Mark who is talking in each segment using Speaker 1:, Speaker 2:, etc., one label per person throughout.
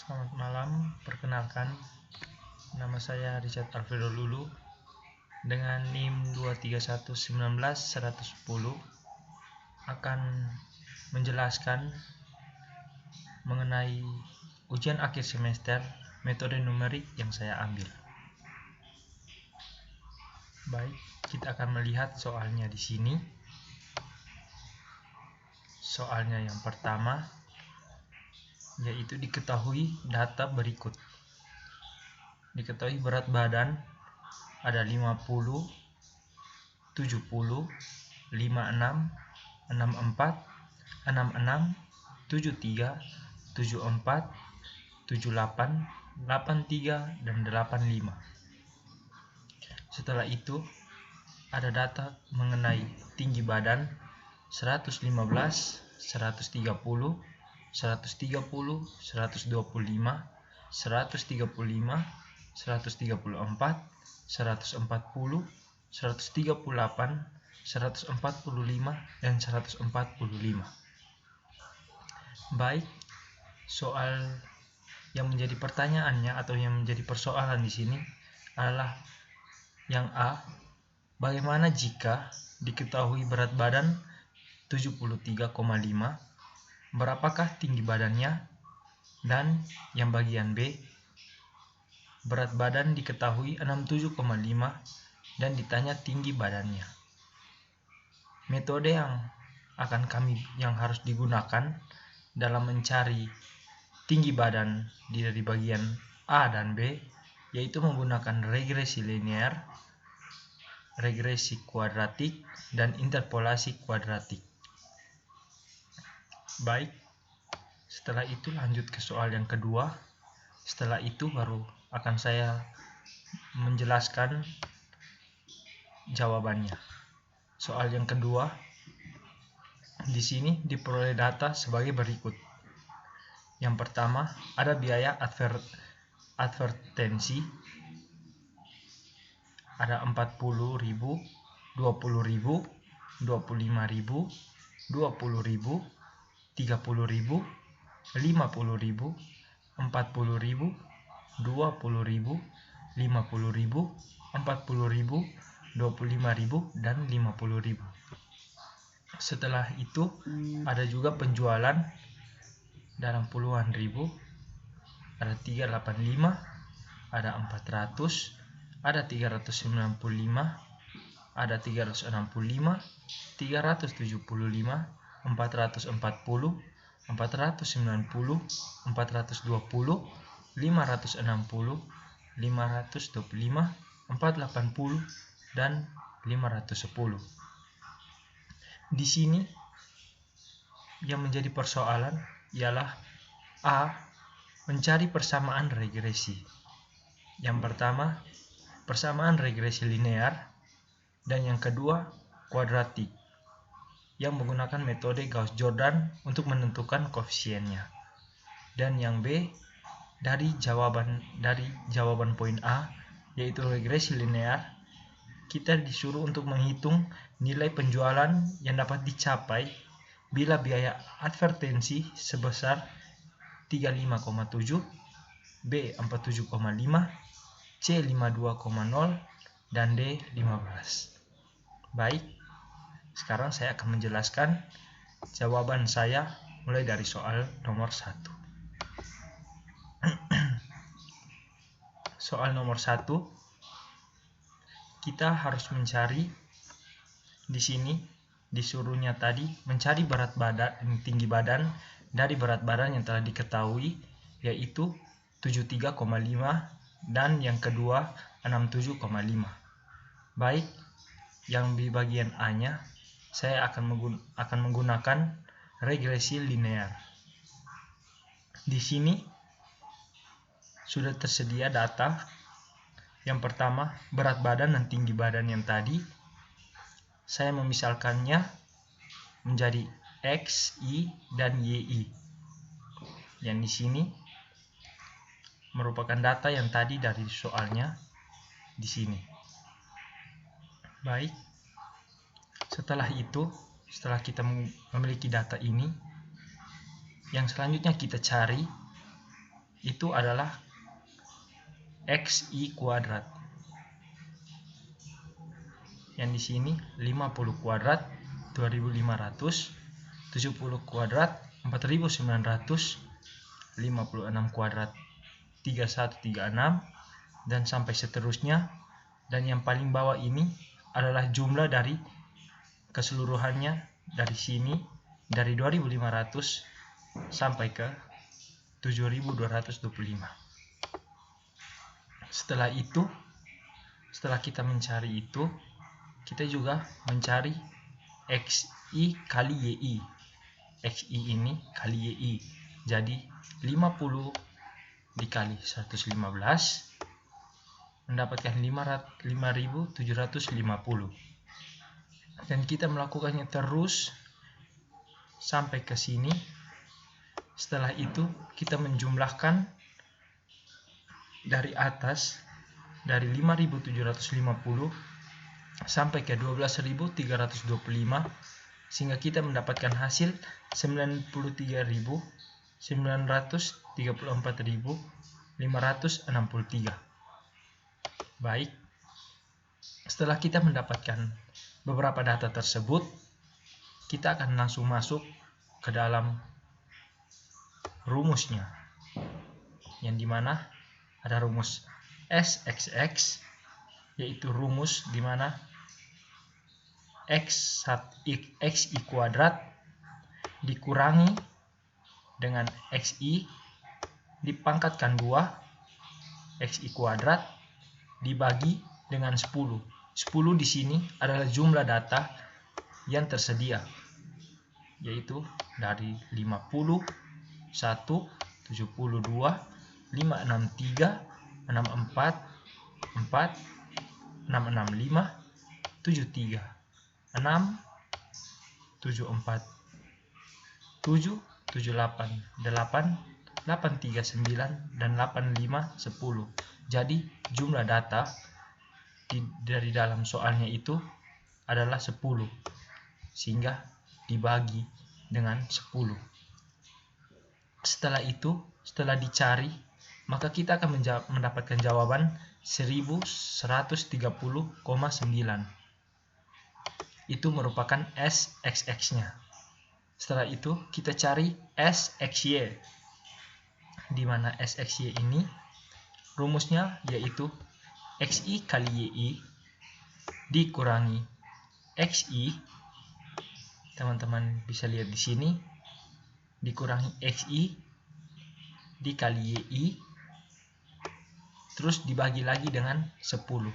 Speaker 1: Selamat malam, perkenalkan nama saya Richard Alfredo Lulu dengan NIM 2319110 akan menjelaskan mengenai ujian akhir semester metode numerik yang saya ambil. Baik, kita akan melihat soalnya di sini. Soalnya yang pertama yaitu diketahui data berikut. Diketahui berat badan ada 50, 70, 56, 64, 66, 73, 74, 78, 83, dan 85. Setelah itu ada data mengenai tinggi badan 115, 130, 130, 125, 135, 134, 140, 138, 145, dan 145. Baik, soal yang menjadi pertanyaannya atau yang menjadi persoalan di sini adalah yang A, bagaimana jika diketahui berat badan 73,5, berapakah tinggi badannya? Dan yang bagian B, berat badan diketahui 67,5 dan ditanya tinggi badannya. Metode yang harus digunakan dalam mencari tinggi badan dari bagian A dan B yaitu menggunakan regresi linear, regresi kuadratik, dan interpolasi kuadratik. Baik, setelah itu lanjut ke soal yang kedua. Setelah itu baru akan saya menjelaskan jawabannya. Soal yang kedua, di sini diperoleh data sebagai berikut. Yang pertama, ada biaya advertensi ada 40.000, 20.000, 25.000, 20.000, 30.000, 50.000, 50.000, 40.000, 20.000, 50.000, 40.000, 25.000, dan 50.000. Setelah itu ada juga penjualan dalam puluhan ribu, ada 385, ada 400, ada 395, ada 365, 375, 440, 490, 420, 560, 525, 480, dan 510. Di sini yang menjadi persoalan ialah A, mencari persamaan regresi. Yang pertama, persamaan regresi linear, dan yang kedua, kuadratik yang menggunakan metode Gauss-Jordan untuk menentukan koefisiennya. Dan yang B, dari jawaban poin A yaitu regresi linear, kita disuruh untuk menghitung nilai penjualan yang dapat dicapai bila biaya advertensi sebesar 35,7, B 47,5, C 52,0, dan D 15. Baik, sekarang saya akan menjelaskan jawaban saya mulai dari soal nomor 1. Soal nomor 1, kita harus mencari, di sini disuruhnya tadi mencari tinggi badan dari berat badan yang telah diketahui yaitu 73,5 dan yang kedua 67,5. Baik, yang di bagian A-nya saya akan menggunakan regresi linear. Di sini sudah tersedia data. Yang pertama, berat badan dan tinggi badan yang tadi saya memisalkannya menjadi X, Y, dan YI. Yang di sini merupakan data yang tadi dari soalnya di sini. Baik. Setelah itu, setelah kita memiliki data ini, yang selanjutnya kita cari itu adalah XI kuadrat. Yang di sini 50 kuadrat 2500, 70 kuadrat 4900, 56 kuadrat 3136, dan sampai seterusnya. Dan yang paling bawah ini adalah jumlah dari keseluruhannya dari sini, dari 2500 sampai ke 7225. Setelah itu, setelah kita mencari itu, kita juga mencari XI kali YI. XI ini kali YI. Jadi 50 dikali 115 mendapatkan 5750. Dan kita melakukannya terus sampai ke sini. Setelah itu kita menjumlahkan dari atas, dari 5750 sampai ke 12325, sehingga kita mendapatkan hasil 93.934.563. Baik, setelah kita mendapatkan beberapa data tersebut, kita akan langsung masuk ke dalam rumusnya, yang dimana ada rumus SXX, yaitu rumus dimana XI kuadrat dikurangi dengan XI dipangkatkan 2 XI kuadrat dibagi dengan 10. 10 di sini adalah jumlah data yang tersedia, yaitu dari 50, 1, 72, 563, 64, 4, 665, 73, 6, 74, 7, 78, 8, 839, dan 85, 10. Jadi jumlah data dari dalam soalnya itu adalah 10, sehingga dibagi dengan 10. Setelah itu, setelah dicari, maka kita akan mendapatkan jawaban 1130,9. Itu merupakan SXX-nya. Setelah itu kita cari SXY, di mana SXY ini rumusnya yaitu XI kali YI dikurangi XI, teman-teman bisa lihat di sini, dikurangi XI dikali YI, terus dibagi lagi dengan 10,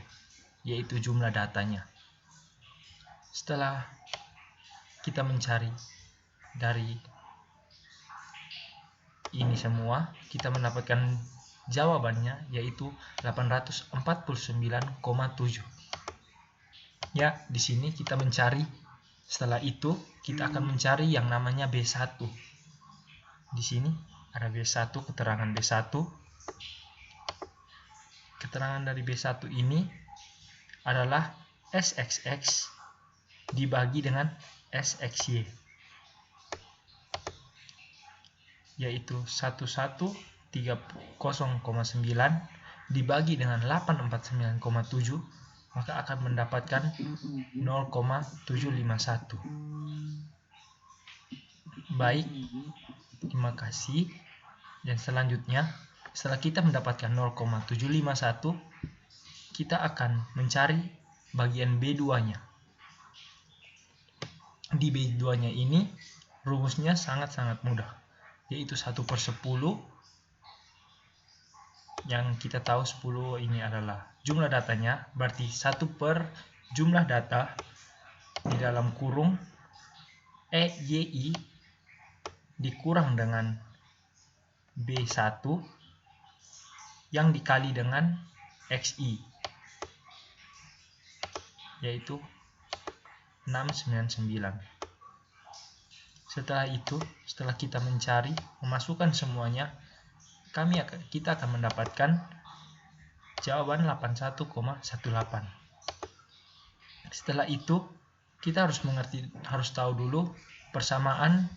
Speaker 1: yaitu jumlah datanya. Setelah kita mencari dari ini semua, kita mendapatkan jawabannya yaitu 849,7. Ya, di sini kita mencari. Setelah itu kita akan mencari yang namanya B1. Di sini ada B1, keterangan B1. Keterangan dari B1 ini adalah SXX dibagi dengan SXY, yaitu 1130,9 dibagi dengan 849,7, maka akan mendapatkan 0,751. Baik, terima kasih. Dan selanjutnya, setelah kita mendapatkan 0,751, kita akan mencari bagian B2-nya. Di B2-nya ini rumusnya sangat-sangat mudah, yaitu 1/10, yang kita tahu 10 ini adalah jumlah datanya, berarti 1 per jumlah data di dalam kurung EYI dikurang dengan B1 yang dikali dengan XI, yaitu 699. Setelah itu, setelah kita mencari, memasukkan semuanya, kita akan mendapatkan jawaban 81,18. Setelah itu, kita harus tahu dulu persamaan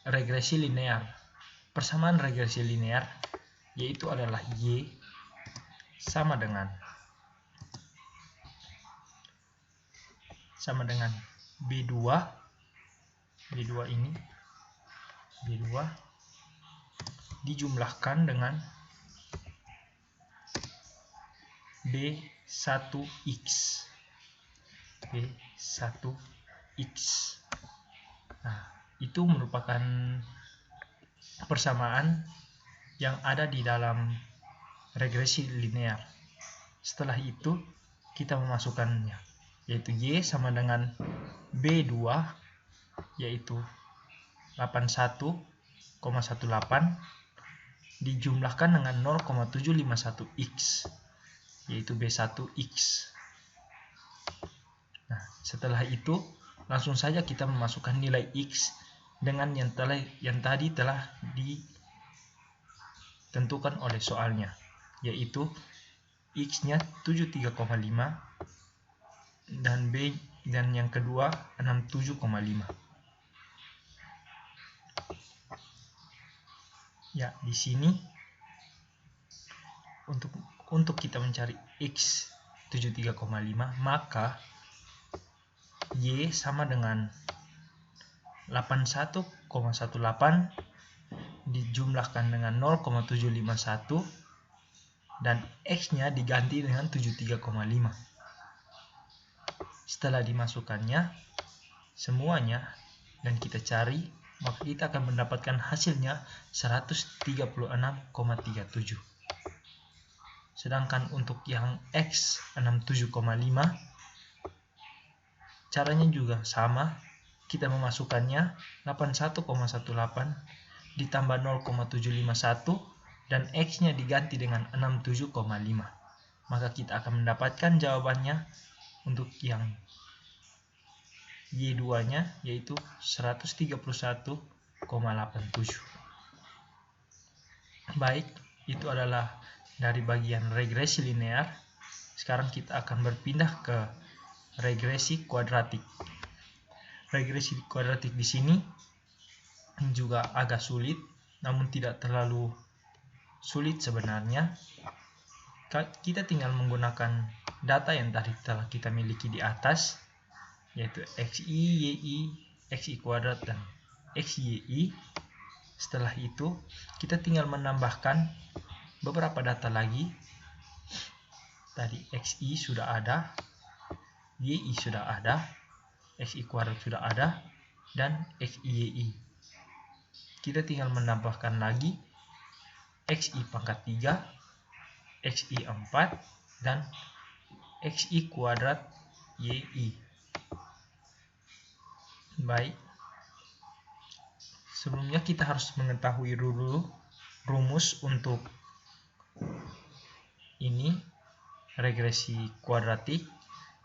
Speaker 1: regresi linear. persamaan regresi linear, yaitu adalah Y sama dengan B2 ini B2 dijumlahkan dengan B1X. Nah, itu merupakan persamaan yang ada di dalam regresi linear. Setelah itu kita memasukkannya, yaitu Y sama dengan B2 yaitu 81,18 dijumlahkan dengan 0,751X yaitu B1X. Nah, setelah itu langsung saja kita memasukkan nilai X dengan yang tadi telah ditentukan oleh soalnya, yaitu X-nya 73,5 dan yang kedua 67,5. Ya, di sini untuk kita mencari X 73,5, maka Y sama dengan 81,18 dijumlahkan dengan 0,751 dan X-nya diganti dengan 73,5. Setelah dimasukkannya semuanya dan kita cari, maka kita akan mendapatkan hasilnya 136,37. Sedangkan untuk yang X 67,5 caranya juga sama, kita memasukkannya 81,18 ditambah 0,751 dan X-nya diganti dengan 67,5. Maka kita akan mendapatkan jawabannya untuk yang Y2-nya yaitu 131,87. Baik, itu adalah dari bagian regresi linear. Sekarang kita akan berpindah ke regresi kuadratik. Regresi kuadratik di sini juga agak sulit, namun tidak terlalu sulit sebenarnya. Kita tinggal menggunakan data yang tadi telah kita miliki di atas, yaitu XI, YI, XI kuadrat, dan XYI. Setelah itu, kita tinggal menambahkan beberapa data lagi. Tadi XI sudah ada, YI sudah ada, XI kuadrat sudah ada, dan XYI. Kita tinggal menambahkan lagi XI pangkat 3, XI 4, dan XI kuadrat YI. Baik, sebelumnya kita harus mengetahui dulu rumus untuk ini regresi kuadratik,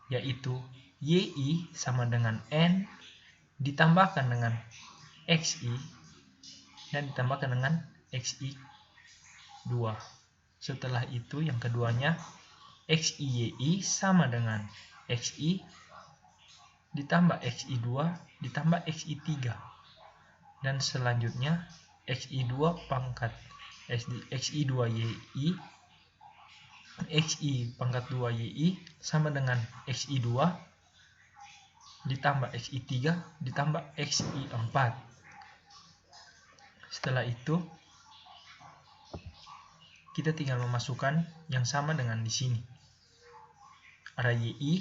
Speaker 1: yaitu YI sama dengan N ditambahkan dengan XI dan ditambahkan dengan XI 2. Setelah itu yang keduanya XIYI sama dengan XI ditambah XI 2 ditambah XI 3. Dan selanjutnya XI 2 pangkat XI 2 YI, XI pangkat 2 YI sama dengan XI 2 ditambah XI 3 ditambah XI 4. Setelah itu kita tinggal memasukkan yang sama dengan di sini. Ada YI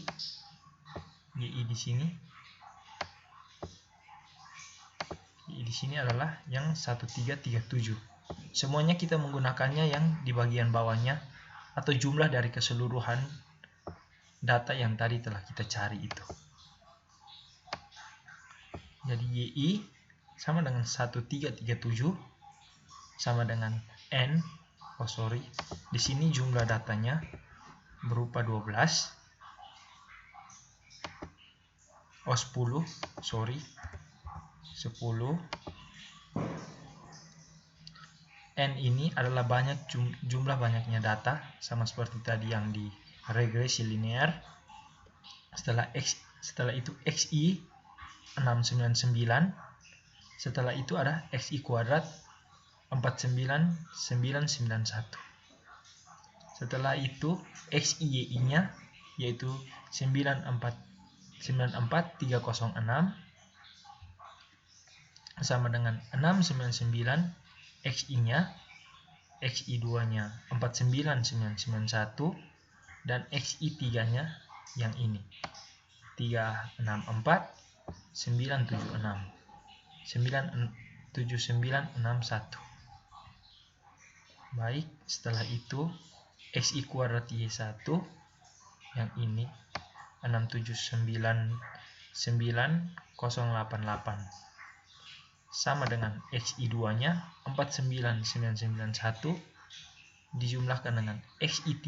Speaker 1: di sini. YI di sini adalah yang 1337. Semuanya kita menggunakannya yang di bagian bawahnya atau jumlah dari keseluruhan data yang tadi telah kita cari itu. Jadi YI sama dengan 1337 sama dengan N. Di sini jumlah datanya berupa 10. N ini adalah jumlah banyaknya data, sama seperti tadi yang di regresi linear. Setelah itu XI 699. Setelah itu ada XI kuadrat 49991. Setelah itu XIY-nya yaitu 94306 sama dengan 699. XI-nya, XI2-nya 49991 dan XI3-nya yang ini 364 976 97961. Baik, setelah itu XI kuadrat Y1 yang ini 6799088 sama dengan XI2-nya 49991 dijumlahkan dengan XI3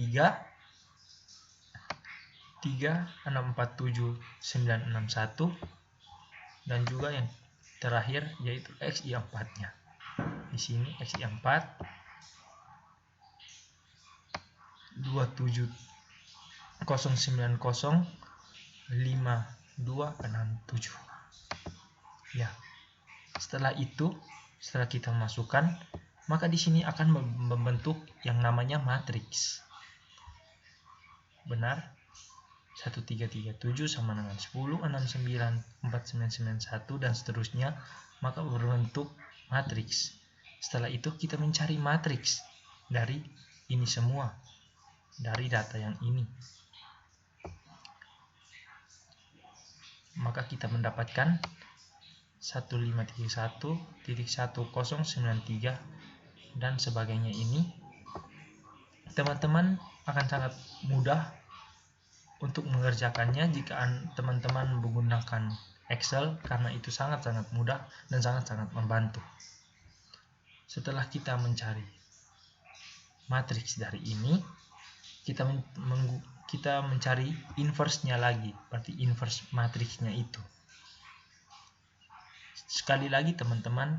Speaker 1: 3647961 dan juga yang terakhir yaitu XI4-nya. Di sini XI4 270905267. Ya. Setelah itu, setelah kita masukkan, maka di sini akan membentuk yang namanya matriks. Benar? 1337 sama dengan 10694991 dan seterusnya, maka berbentuk matriks. Setelah itu kita mencari matriks dari ini semua, dari data yang ini. Maka kita mendapatkan 1531.1093 dan sebagainya ini. Teman-teman akan sangat mudah untuk mengerjakannya jika teman-teman menggunakan Excel, karena itu sangat-sangat mudah dan sangat-sangat membantu. Setelah kita mencari matriks dari ini, kita mencari inverse-nya lagi, berarti inverse matriksnya itu. Sekali lagi teman-teman,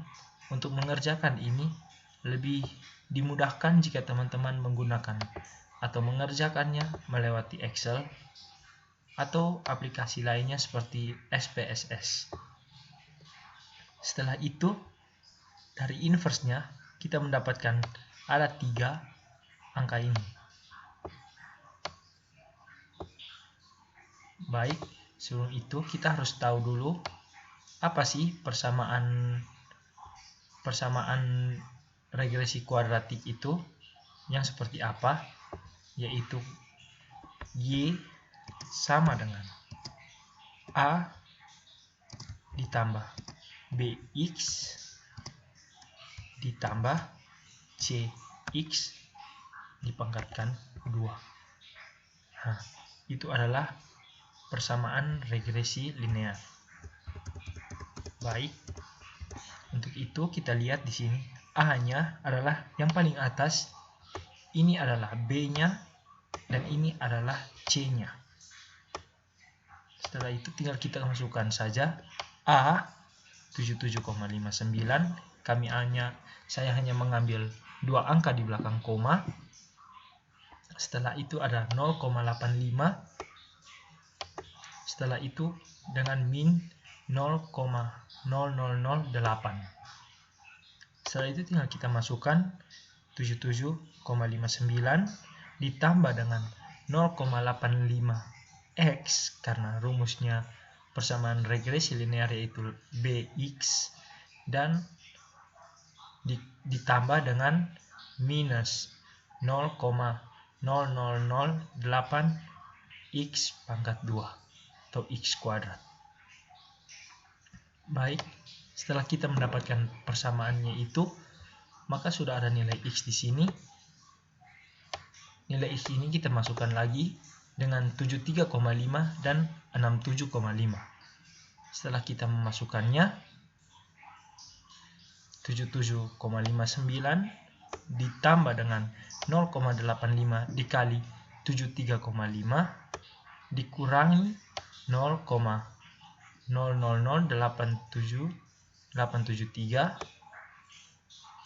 Speaker 1: untuk mengerjakan ini lebih dimudahkan jika teman-teman menggunakan atau mengerjakannya melewati Excel atau aplikasi lainnya seperti SPSS. Setelah itu, dari inverse-nya kita mendapatkan ada 3 angka ini. Baik, sebelum itu kita harus tahu dulu apa sih persamaan regresi kuadratik itu, yang seperti apa, yaitu Y sama dengan A ditambah BX ditambah CX dipangkatkan 2. Nah, itu adalah persamaan regresi linear. Baik, untuk itu kita lihat di sini A-nya adalah yang paling atas, ini adalah B-nya, dan ini adalah C-nya. Setelah itu tinggal kita masukkan saja A 77,59, kami saya hanya mengambil 2 angka di belakang koma. Setelah itu ada 0,85. Setelah itu dengan min 0,0008. Setelah itu tinggal kita masukkan 77,59 ditambah dengan 0,85x karena rumusnya persamaan regresi linear yaitu BX, dan ditambah dengan minus 0,0008x pangkat 2 atau x kuadrat. Baik, setelah kita mendapatkan persamaannya itu, maka sudah ada nilai x di sini. Nilai x ini kita masukkan lagi dengan 73,5 dan 67,5. Setelah kita memasukkannya, 77,59 ditambah dengan 0,85 dikali 73,5 dikurangi 0,000873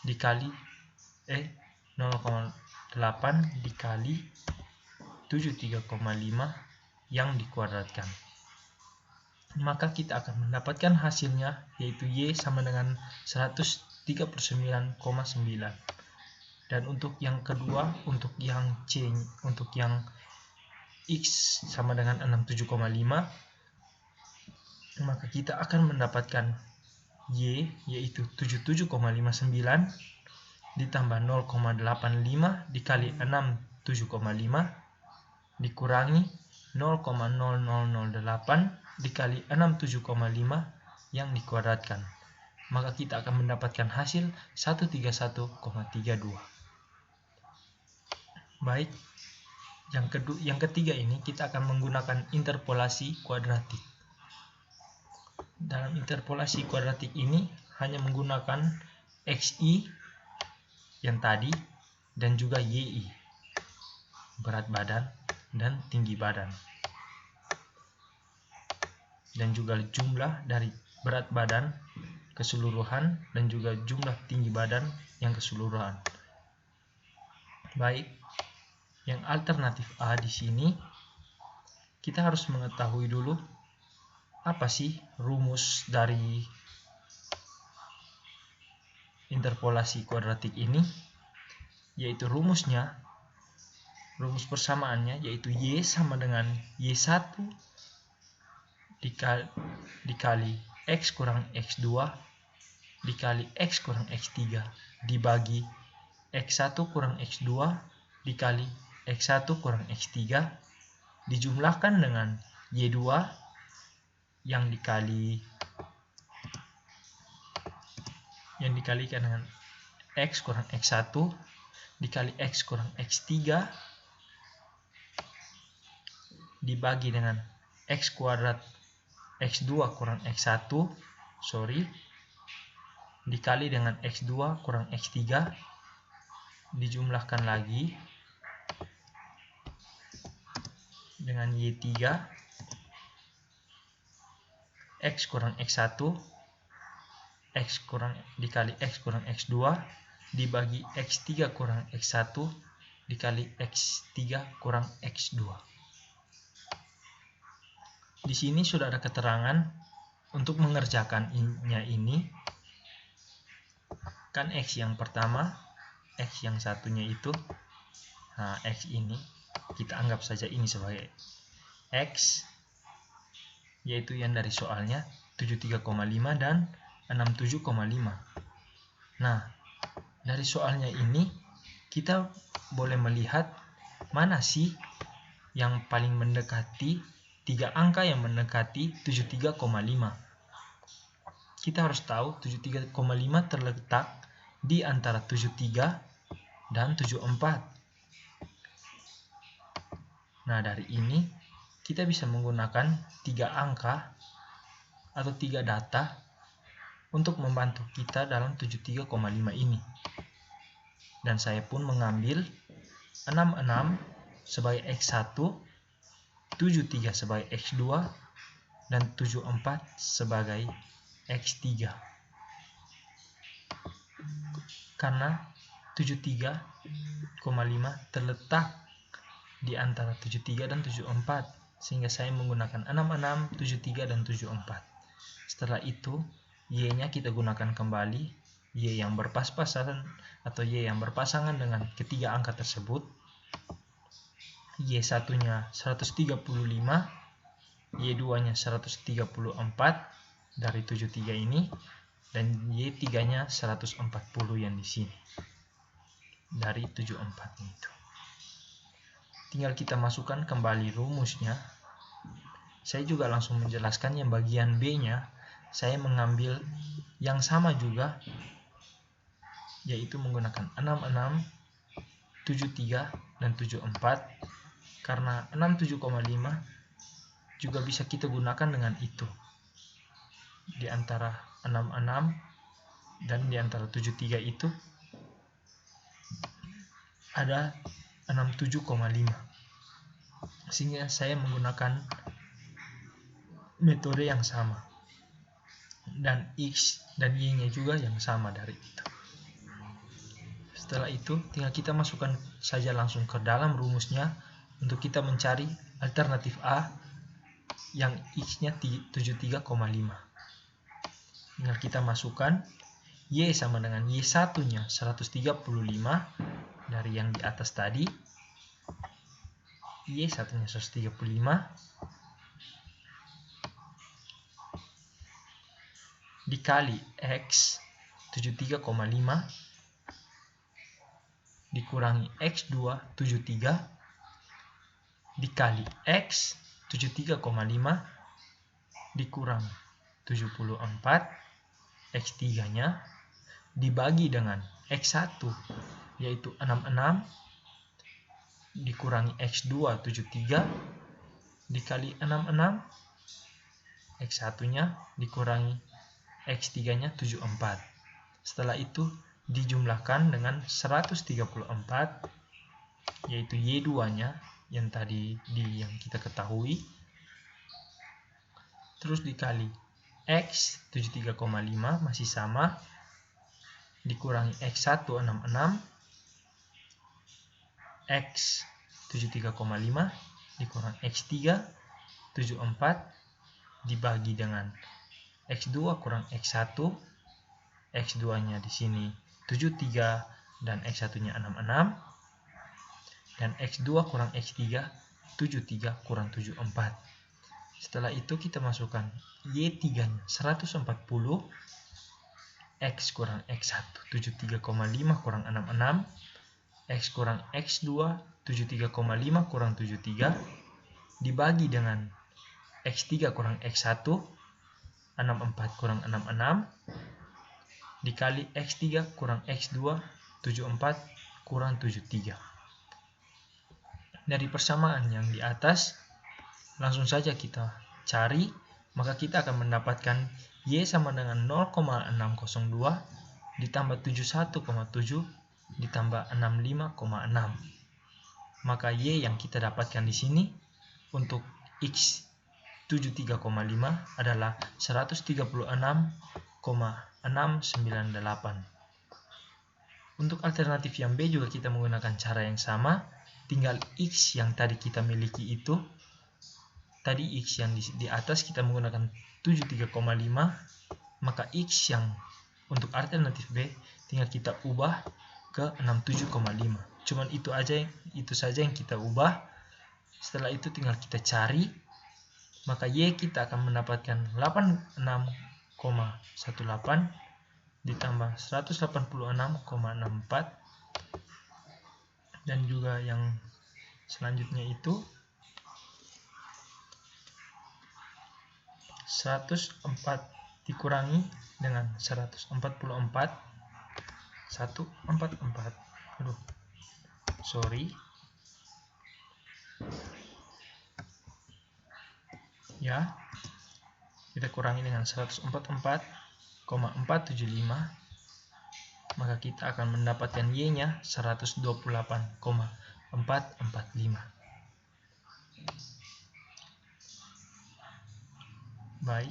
Speaker 1: dikali 0,8 dikali 73,5 yang dikuadratkan. Maka kita akan mendapatkan hasilnya yaitu Y sama dengan 39,9. Dan untuk yang kedua, untuk yang C, untuk yang X sama dengan 67,5, maka kita akan mendapatkan Y yaitu 77,59 ditambah 0,85 dikali 67,5 dikurangi 0,0008 dikali 67,5 yang dikuadratkan. Maka kita akan mendapatkan hasil 131,32. Baik, yang ketiga ini kita akan menggunakan interpolasi kuadratik. Dalam interpolasi kuadratik ini hanya menggunakan XI yang tadi dan juga YI, berat badan dan tinggi badan, dan juga jumlah dari berat badan keseluruhan dan juga jumlah tinggi badan yang keseluruhan. Baik, yang alternatif A di sini kita harus mengetahui dulu apa sih rumus dari interpolasi kuadratik ini, yaitu rumus persamaannya yaitu Y sama dengan Y1 dikali X kurang X2 dikali X kurang X3 dibagi X1 kurang X2 dikali X1 kurang X3 dijumlahkan dengan Y2 yang dikalikan dengan X kurang X1 dikali X kurang X3 dibagi dengan X kuadrat X2 kurang X1 dikali dengan X2 kurang X3 dijumlahkan lagi dengan Y3 X kurang X1 dikali X kurang X2 dibagi X3 kurang X1 dikali X3 kurang X2. Di sini sudah ada keterangan untuk mengerjakannya ini. Kan X yang pertama, X yang satunya itu, X ini kita anggap saja ini sebagai X, yaitu yang dari soalnya 73,5 dan 67,5. Nah, dari soalnya ini kita boleh melihat mana sih yang paling mendekati 3 angka yang mendekati 73,5. Kita harus tahu 73,5 terletak di antara 73 dan 74. Nah, dari ini kita bisa menggunakan 3 angka atau 3 data untuk membantu kita dalam 73,5 ini. Dan saya pun mengambil 66 sebagai X1, 73 sebagai X2, dan 74 sebagai X3. Karena 73,5 terletak di antara 73 dan 74, sehingga saya menggunakan 66, 73, dan 74. Setelah itu, Y-nya kita gunakan kembali, Y yang berpas-pasan atau Y yang berpasangan dengan ketiga angka tersebut. Y1-nya 135, Y2-nya 134 dari 73 ini, dan Y3-nya 140 yang di sini dari 74 itu. Tinggal kita masukkan kembali rumusnya. Saya juga langsung menjelaskan yang bagian B-nya. Saya mengambil yang sama juga, yaitu menggunakan 66, 73, dan 74. Karena 67,5 juga bisa kita gunakan dengan itu. Di antara 66 dan di antara 73 itu ada 67,5. Sehingga saya menggunakan metode yang sama. Dan X dan Y-nya juga yang sama dari itu. Setelah itu tinggal kita masukkan saja langsung ke dalam rumusnya untuk kita mencari alternatif A yang X-nya 73,5. Tinggal kita masukkan Y sama dengan Y1 nya 135 dari yang di atas tadi. Y1 nya 135 dikali X 73,5 dikurangi X2 73 dikali X 73,5 dikurang 74 X3 nya dibagi dengan X1 yaitu 66 dikurangi X2 73 dikali 66 X1 nya dikurangi X3 nya 74. Setelah itu dijumlahkan dengan 134 yaitu Y2 nya yang tadi yang kita ketahui, terus dikali X 73,5 masih sama dikurangi X1 66 X 73,5 dikurang X3 74 dibagi dengan X2 kurang X1. X2 nya di sini 73 dan X1 nya 66 dan X2 kurang X3 73 kurang 74. Setelah itu kita masukkan Y3 nya 140 X kurang X1 73,5 kurang 66 X kurang X2 73,5 kurang 73 dibagi dengan X3 kurang X1 64 kurang 66 dikali X3 kurang X2 74 kurang 73. Dari persamaan yang di atas langsung saja kita cari, maka kita akan mendapatkan Y sama dengan 0,602 ditambah 71,7 ditambah 65,6. Maka Y yang kita dapatkan di sini untuk X 73,5 adalah 136,698. Untuk alternatif yang B juga kita menggunakan cara yang sama, tinggal X yang tadi kita miliki itu, tadi X yang di atas kita menggunakan 73,5, maka X yang untuk alternatif B tinggal kita ubah ke 67,5. Cuman itu saja yang kita ubah. Setelah itu tinggal kita cari, maka Y kita akan mendapatkan 86,18 ditambah 186,64 dan juga yang selanjutnya itu 104 dikurangi dengan 144 ya, kita kurangi dengan 144,475, maka kita akan mendapatkan Y nya 128,445. Baik,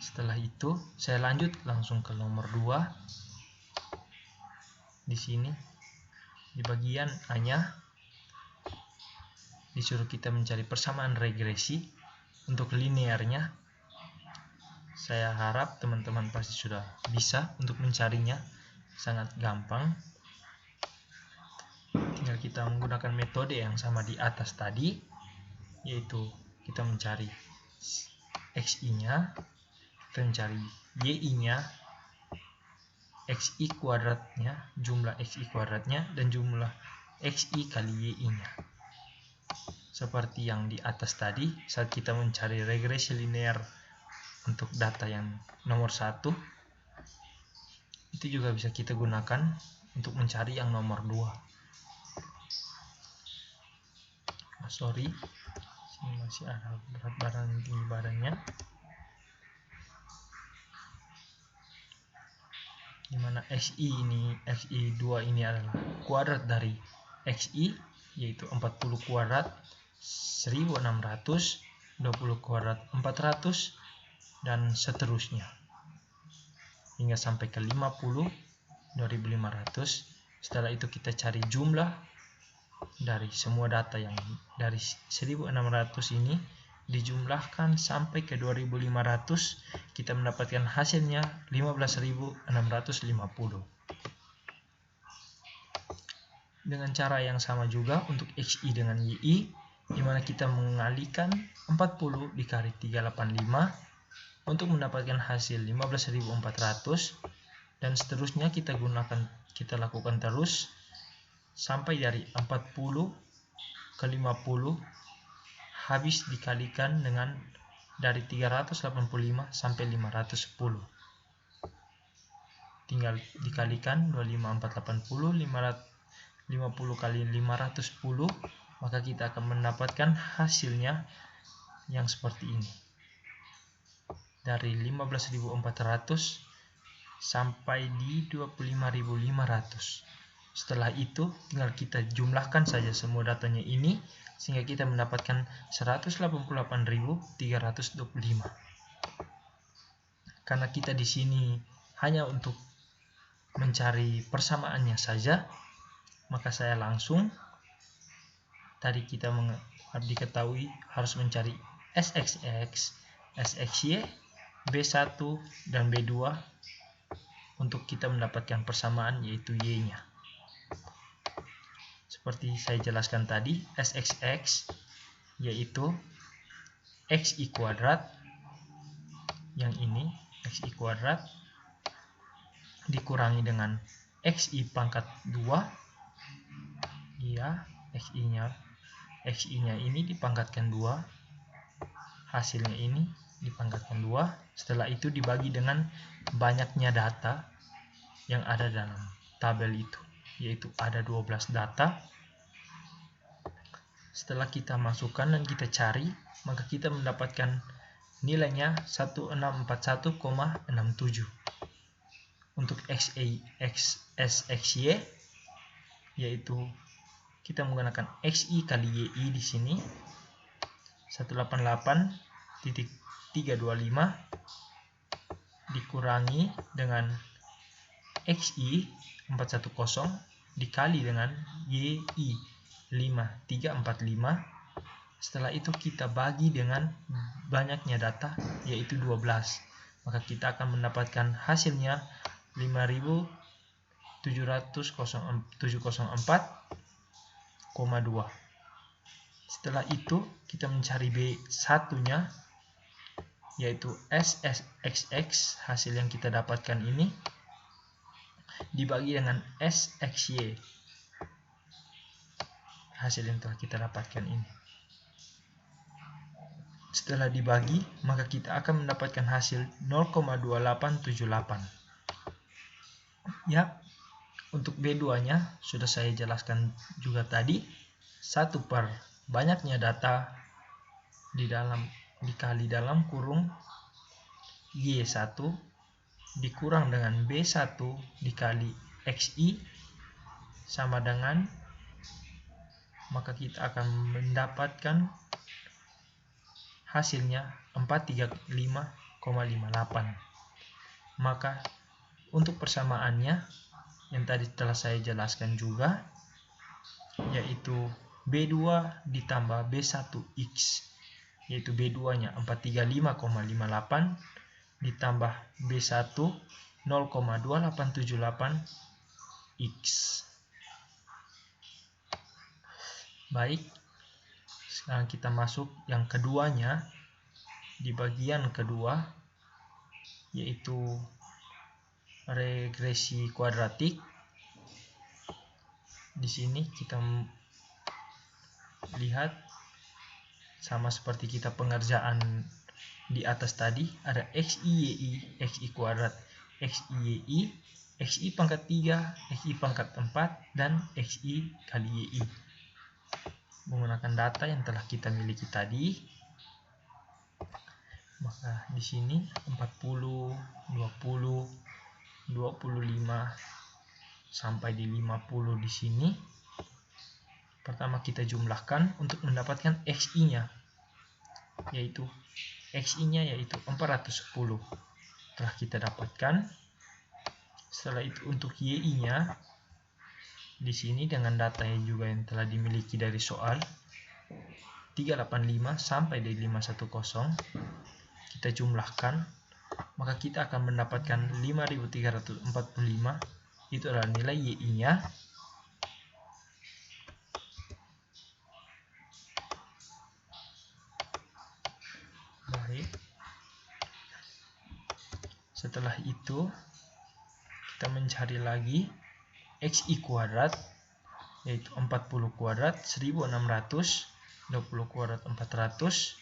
Speaker 1: setelah itu saya lanjut langsung ke nomor 2. Di sini di bagian A nya disuruh kita mencari persamaan regresi. Untuk linearnya, saya harap teman-teman pasti sudah bisa untuk mencarinya, sangat gampang. Tinggal kita menggunakan metode yang sama di atas tadi, yaitu kita mencari XI-nya, kita mencari YI-nya, XI kuadratnya, jumlah XI kuadratnya, dan jumlah XI kali YI-nya. Seperti yang di atas tadi, saat kita mencari regresi linear untuk data yang nomor 1, itu juga bisa kita gunakan untuk mencari yang nomor 2. Sini masih ada berat badan tinggi badannya, dimana XI2 ini adalah kuadrat dari XI, yaitu 40 kuadrat 1600, 20 kuadrat 400, dan seterusnya hingga sampai ke 50 2500. Setelah itu kita cari jumlah dari semua data yang dari 1600 ini dijumlahkan sampai ke 2500, kita mendapatkan hasilnya 15.650. Dengan cara yang sama juga untuk XI dengan YI, di mana kita mengalihkan 40 dikali 385 untuk mendapatkan hasil 15.400, dan seterusnya kita lakukan terus sampai dari 40 ke 50 habis dikalikan dengan dari 385 sampai 510. Tinggal dikalikan 25480, 50 kali 510, maka kita akan mendapatkan hasilnya yang seperti ini. Dari 15.400 sampai di 25.500. Setelah itu tinggal kita jumlahkan saja semua datanya ini sehingga kita mendapatkan 188.325. Karena kita di sini hanya untuk mencari persamaannya saja, maka saya langsung, tadi kita diketahui harus mencari SXX, SXY, B1 dan B2 untuk kita mendapatkan persamaan yaitu Y-nya. Seperti saya jelaskan tadi, SXX yaitu XI kuadrat, yang ini XI kuadrat dikurangi dengan XI pangkat 2, ya, XI-nya ini dipangkatkan 2, hasilnya ini dipangkatkan 2, setelah itu dibagi dengan banyaknya data yang ada dalam tabel itu, yaitu ada 12 data. Setelah kita masukkan dan kita cari, maka kita mendapatkan nilainya 1641,67. Untuk SXY yaitu kita menggunakan XI kali YI di sini 188.325 dikurangi dengan XI 410 dikali dengan YI 5345. Setelah itu kita bagi dengan banyaknya data yaitu 12, maka kita akan mendapatkan hasilnya 5.704,2. Setelah itu kita mencari B1-nya yaitu SXX, hasil yang kita dapatkan ini dibagi dengan SXY, hasil yang telah kita dapatkan ini. Setelah dibagi, maka kita akan mendapatkan hasil 0,2878. Ya, untuk B2-nya sudah saya jelaskan juga tadi, 1 per banyaknya data dikali dalam kurung Y1 dikurang dengan B1 dikali XI sama dengan, maka kita akan mendapatkan hasilnya 435,58. Maka untuk persamaannya yang tadi telah saya jelaskan juga, yaitu B2 ditambah B1X, yaitu B2-nya 435,58 ditambah B1 0,2878 X. Baik, sekarang kita masuk yang keduanya, di bagian kedua yaitu regresi kuadratik. Di sini kita lihat sama seperti kita pengerjaan di atas tadi, ada XI-YI, XI kuadrat, XI-YI, XI pangkat 3, XI pangkat 4, dan XI kali YI. Menggunakan data yang telah kita miliki tadi, maka di sini 40, 20, 25 sampai di 50 di sini. Pertama kita jumlahkan untuk mendapatkan XI-nya, yaitu XI-nya yaitu 410 telah kita dapatkan. Setelah itu untuk YI-nya di sini dengan data yang juga yang telah dimiliki dari soal, 385 sampai di 510 kita jumlahkan, maka kita akan mendapatkan 5345. Itu adalah nilai YI-nya. Baik. Setelah itu kita mencari lagi XI kuadrat, yaitu 40 kuadrat 1600, 20 kuadrat 400,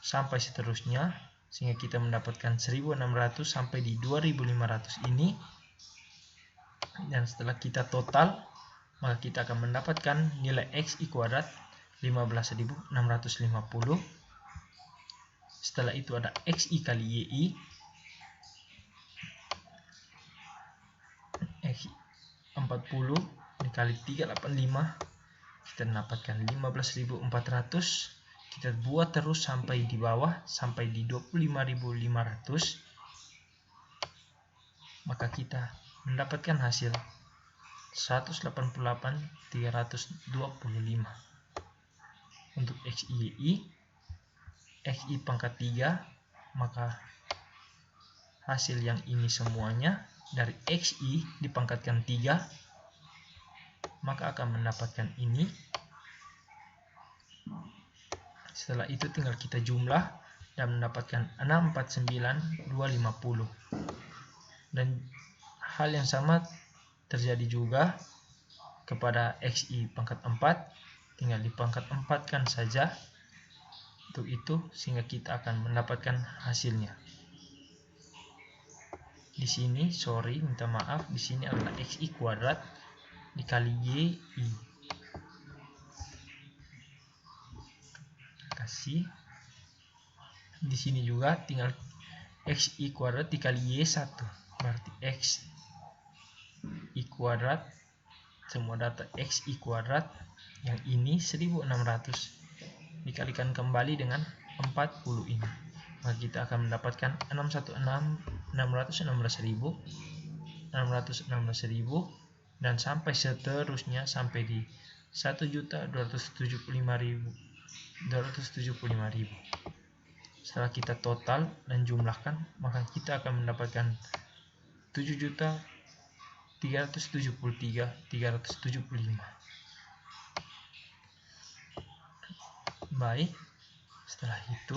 Speaker 1: sampai seterusnya, sehingga kita mendapatkan 1600 sampai di 2500 ini. Dan setelah kita total, maka kita akan mendapatkan nilai XI kuadrat 15.650. Setelah itu ada XI kali YI. XI 40 dikali 385, kita mendapatkan 15.400. Kita buat terus sampai di bawah, sampai di 25.500. Maka kita mendapatkan hasil 188.325 untuk XI. XI pangkat 3, maka hasil yang ini semuanya dari XI dipangkatkan 3, maka akan mendapatkan ini. Setelah itu tinggal kita jumlah dan mendapatkan 649.250. Dan hal yang sama terjadi juga kepada XI pangkat 4, tinggal dipangkat 4-kan saja untuk itu, sehingga kita akan mendapatkan hasilnya. Di sini, minta maaf, di sini adalah XI kuadrat dikali YI. Kasih. Di sini juga tinggal XI kuadrat dikali Y1. Berarti XI kuadrat, semua data XI kuadrat yang ini 1600 dikalikan kembali dengan 40 ini, maka kita akan mendapatkan 616.000 dan sampai seterusnya sampai di 1.275.000. Setelah kita total dan jumlahkan, maka kita akan mendapatkan 7.373.375. Baik, setelah itu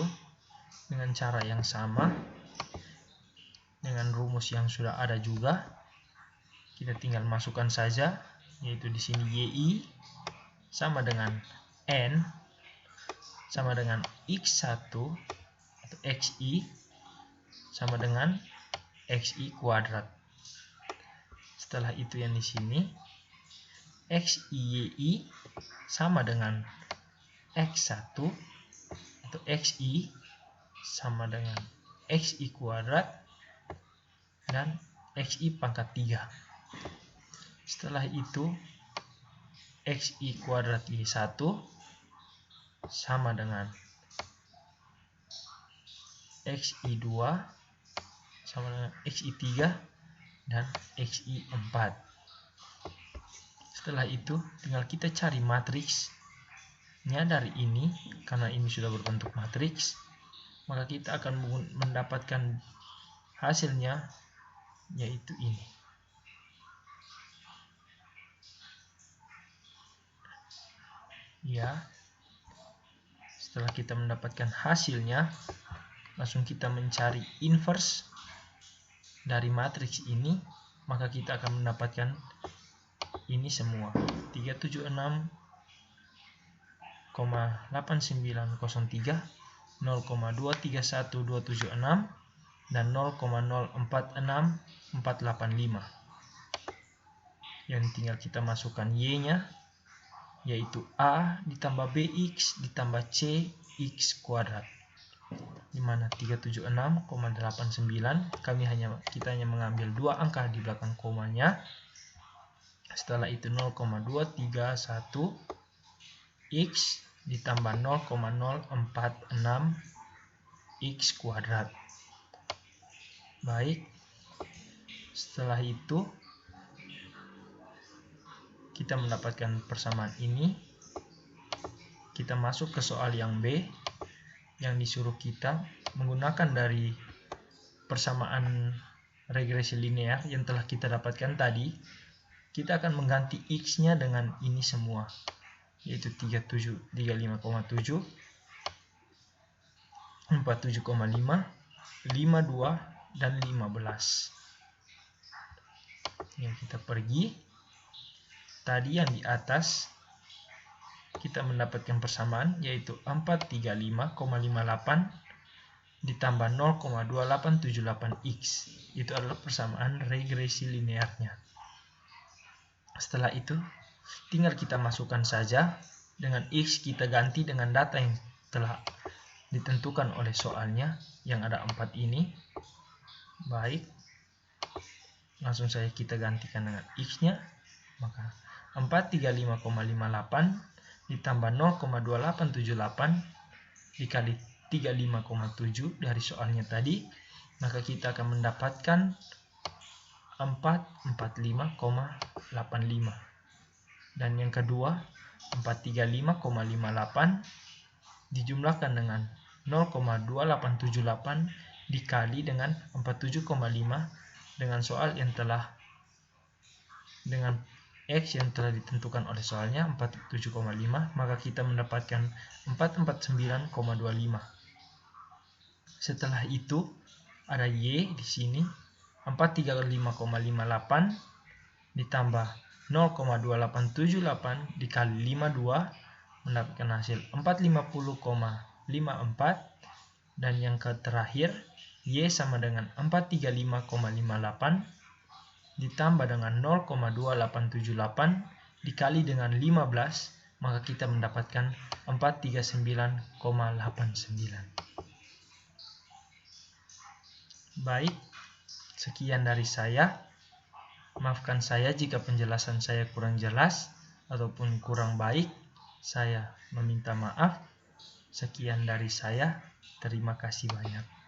Speaker 1: dengan cara yang sama, dengan rumus yang sudah ada juga, kita tinggal masukkan saja, yaitu di sini YI sama dengan N sama dengan X1 atau XI sama dengan XI kuadrat. Setelah itu yang di sini XI sama dengan X1 atau XI sama dengan XI kuadrat dan XI pangkat 3. Setelah itu XI kuadrat Y1 sama dengan XI2 sama dengan XI3 dan XI4. Setelah itu tinggal kita cari matriksnya dari ini, karena ini sudah berbentuk matriks, maka kita akan mendapatkan hasilnya, yaitu ini. Ya, setelah kita mendapatkan hasilnya, langsung kita mencari inverse dari matriks ini, maka kita akan mendapatkan ini semua 376,8903, 0,231276 dan 0,046485. Yang tinggal kita masukkan Y-nya, yaitu A ditambah BX ditambah CX kuadrat, dimana 376,89 kita hanya mengambil dua angka di belakang komanya. Setelah itu 0,231 X ditambah 0,046 X kuadrat. Baik, setelah itu kita mendapatkan persamaan ini, kita masuk ke soal yang B, yang disuruh kita menggunakan dari persamaan regresi linear yang telah kita dapatkan tadi. Kita akan mengganti X-nya dengan ini semua, yaitu 35,7, 47,5, 52, dan 15. Yang kita pergi, tadi yang di atas, kita mendapatkan persamaan, yaitu 435,58 ditambah 0,2878X. Itu adalah persamaan regresi linearnya. Setelah itu, tinggal kita masukkan saja. Dengan X kita ganti dengan data yang telah ditentukan oleh soalnya, yang ada 4 ini. Baik, langsung saja kita gantikan dengan X-nya. Maka 435,58 ditambah 0,2878 dikali 35,7 dari soalnya tadi, maka kita akan mendapatkan 445,85. Dan yang kedua, 435,58 dijumlahkan dengan 0,2878 dikali dengan 47,5 dengan soal yang telah dengan X yang telah ditentukan oleh soalnya 47,5, maka kita mendapatkan 449,25. Setelah itu ada Y di sini, 435,58 ditambah 0,2878 dikali 52 mendapatkan hasil 450,54. Dan yang terakhir, Y sama dengan 435,58 ditambah dengan 0,2878 dikali dengan 15, maka kita mendapatkan 439,89. Baik, sekian dari saya. Maafkan saya jika penjelasan saya kurang jelas ataupun kurang baik. Saya meminta maaf. Sekian dari saya. Terima kasih banyak.